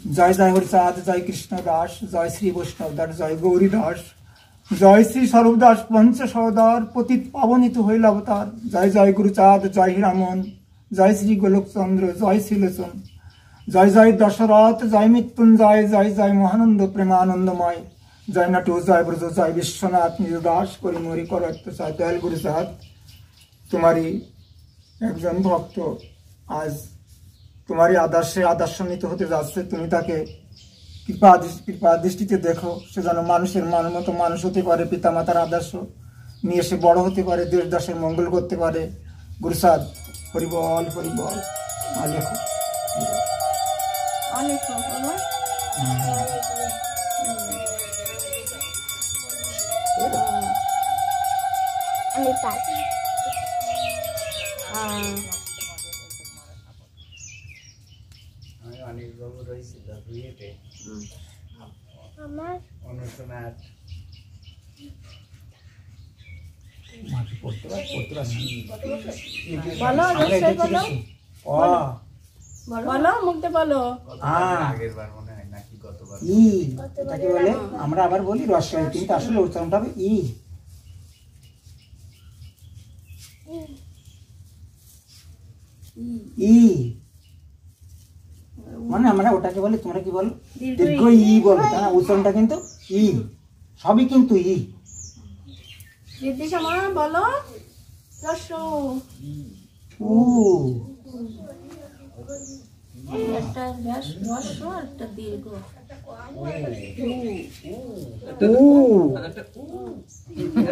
জয় জয় হরিচাঁদ, জয় কৃষ্ণ দাস, জয় শ্রী বৈষ্ণব দাস, জয় গৌরী দাস, জয় শ্রী স্বরূপ দাস পঞ্চ সহদার পতিত পাবনিত হইল অবতার। জয় জয় গুরুচাঁদ, জয় হীরামন, জয় শ্রী গোলকচন্দ্র, জয় শ্রীলোচন, জয় জয় দশরথ, জয় মৃত্যুঞ্জয়, জয় জয় মহানন্দ প্রেমানন্দময়, জয় নটু, জয় ব্রজ, জয় বিশ্বনাথ নিজ দাস করি মরি কর অত্যাচার। দয়াল গুরুচাঁদ, তোমারই একজন ভক্ত আজ তোমারই আদর্শে আদর্শান্বিত হতে যাচ্ছে। তুমি তাকে কৃপা দৃষ্টিতে দেখো, সে যেন মানুষের মতো মানুষ হতে পারে, পিতামাতার আদর্শ নিয়ে সে বড় হতে পারে, দেশ দেশের মঙ্গল করতে পারে। গুরুচাঁদ, হরিবল হরিবল। লেখো অনিলবাবু রয়েছিল বিয়েতে আমার অনুষ্ঠান আমরা আবার বলি রসায়ন, কিন্তু আসলে উচ্চারণটা হবে ই। ই মানে আমরা ওটাকে বলি, তোমরা কি বলো? দীর্ঘ ই বলো, তাই না? উচ্চারণটা কিন্তু ই, সবই কিন্তু ই। বলো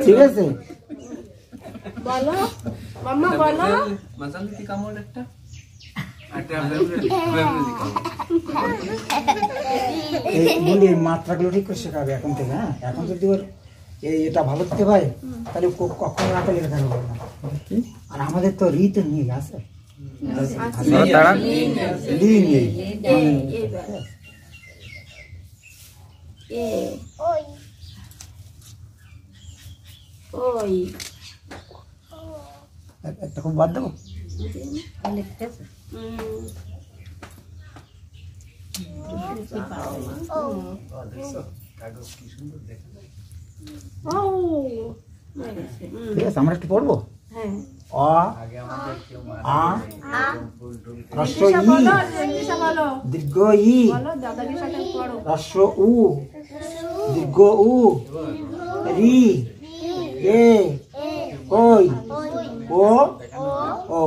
ঠিক আছে, বলো মাম্মা, বলো মাত্রাগুলো ঠিক করে শেখাবে এখন থেকে। হ্যাঁ, এখন যদি ওর এটা ভালো দিতে পারে তাহলে কখনো রাতে লেখা থাকবে না। আর আমাদের তো রিতে নিয়ে আছে, একটা খুব বাদ দেবো। ঠিক আছে, আমরা একটু পড়বো। অ আ হ্রস্ব ই, দীর্ঘ ই, হ্রস্ব উ, দীর্ঘ উ, রি, এ, ওই, ও, ও।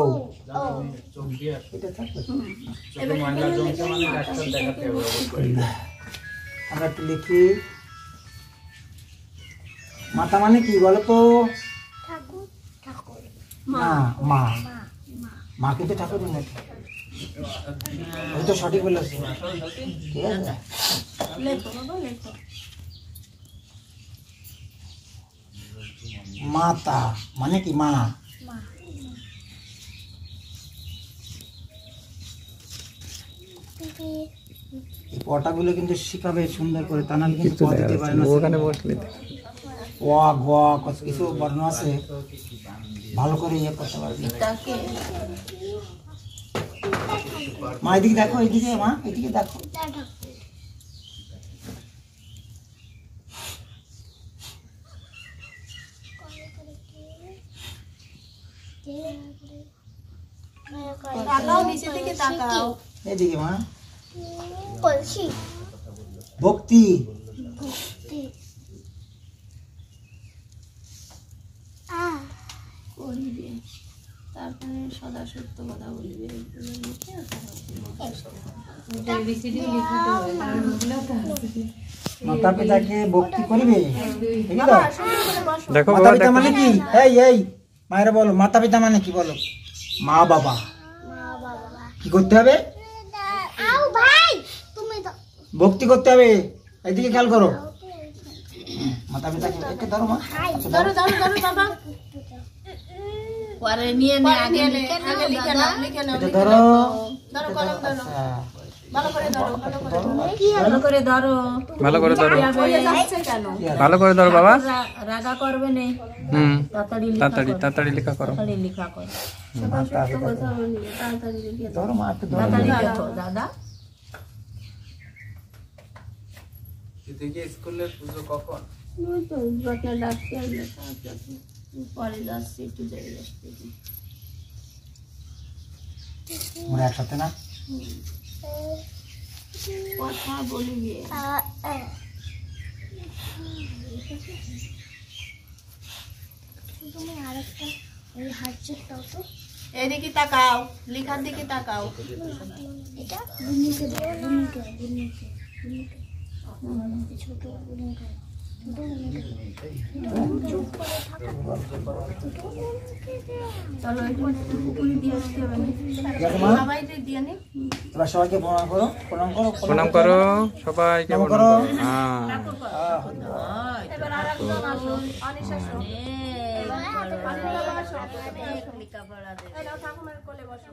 আমরা একটু লিখি। মাতা মানে কি বলো তো? মা, মা, মা কিন্তু ঠাকুরের মতো। ওই তো সঠিক বলেছি, ঠিক আছে। মাতা মানে কি? মা। এই পটাগুলো কিন্তু শিখাবে সুন্দর করে, তা নাহলে কিন্তু পদ দিতে পারে না। ওখানে বসলে ও গ কত কিছু বর্ণ আছে, ভালো করে ইয়ে করতে পারবে। মা এদিকে দেখো, এদিকে মা, এদিকে দেখো। এদিকে মা, ভক্তি, তারপরে সদা সত্য কথা বলবে। মাতা পিতাকে ভক্তি করিবে। মাতা পিতা মানে কি? এই মায়েরা বলো, মাতা পিতা মানে কি বলো? মা বাবা। কি করতে হবে? ভক্তি করতে হবে। এইদিকে খেয়াল করো। মাতা পিতাকে একে ধরো মা, ধরো ধরো ধরো বাবা, পরে নিয়ে নে, আগে লিখে নাও, লিখে নাও, এটা ধরো, ধরো কলম ধরো, ভালো করে ধরো, ভালো করে ধরো, ভালো করে ধরো, ভালো করে ধরো, যাচ্ছে কেন? ভালো করে ধরো বাবা। রাগা করবে না, তাড়াতাড়ি তাড়াতাড়ি লেখা করো, তাড়াতাড়ি লেখা করো, তাড়াতাড়ি লিখে ধরো মা, একটু ধরো। তাড়াতাড়ি লেখো দাদা। থেকে স্কুলের পুজো কখন? ওই তো ঘটনা ডাকতে আসলে পরে যাচ্ছি একটু যাই আসতে আমরা একসাথে না কথা বলি গিয়ে তুমি আরেকটা ওই হার্ট চেকটাও তো এদিকে তাকাও লিখার দিকে তাকাও এটা বুনিকে দাও বুনিকে বুনিকে বুনিকে ছোট বুনিকে ছোট বুনিকে চুপ করে থাকা ছোট বুনিকে চলো একটু পুকুরি দিয়ে আসতে হবে না সবাই দিয়ে নি তোমরা সবাইকে প্রণাম করো প্রণাম করো সবাইকে প্রণাম প্রণাম করো। করো হ্যাঁ এবার আরেকজন আসো অনিশ আসো ঠাকুমার কোলে বসো